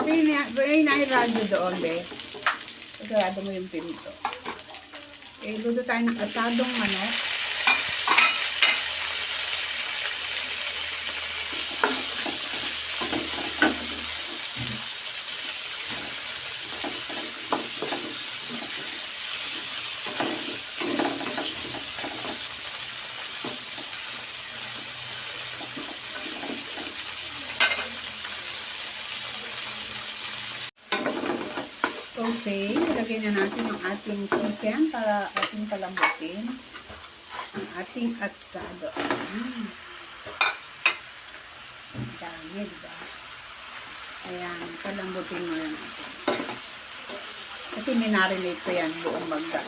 May radyo doon, be. Pagkarado mo yung pinto. Luto tayo ng asadong manok. Okay, ilagay na natin ang ating chicken para ating palambutin ang ating asado. Ang dami, diba? Ayan, palambutin mo lang natin siya. Kasi minarinate ko yan buong magda.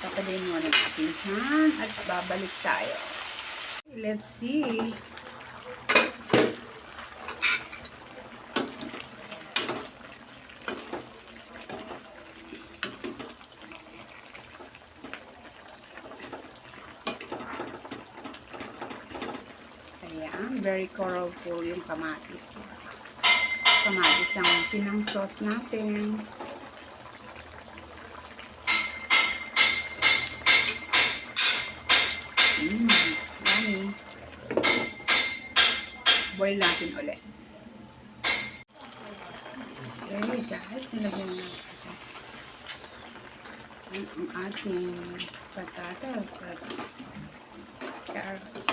Papadin mo natin yan at babalik tayo. Let's see. Ayan, very colorful yung kamatis. Kamatis ang pinang sauce natin. Yummy. Boil natin ulit. Okay guys, nilagyan natin ang ating patatas at carrots.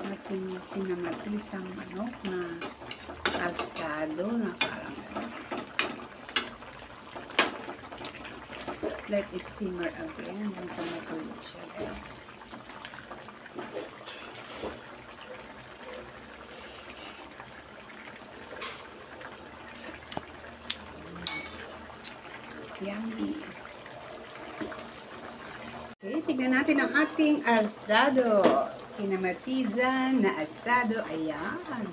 Ating pinamatisang manok na asado na parang let it simmer again hanggang sa matulog siya, guys. Yummy. Okay, tignan natin ang ating asado. Kinamatizan na asado. Ayan.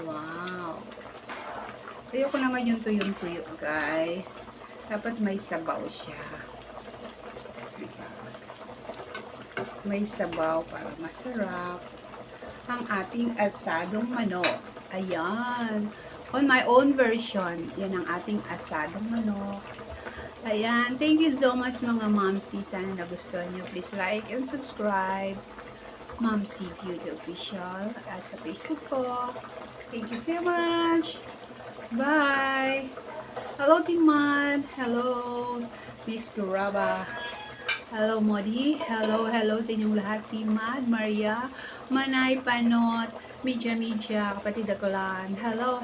Wow. Ayoko naman yung tuyong-tuyo, guys. Dapat may sabaw siya. May sabaw para masarap ang ating asadong manok. Ayan. On my own version, yan ang ating asadong manok. Ayan. Thank you so much mga momsi. Sana nagustuhan nyo. Please like and subscribe. Momsi Beauty Official at sa Facebook ko. Thank you so much. Bye. Hello, Timad. Hello, Miss Guraba. Hello, Modi. Hello sa inyong lahat, Timad, Maria, Manay, Panot, Midja, kapatid Agolan. Hello.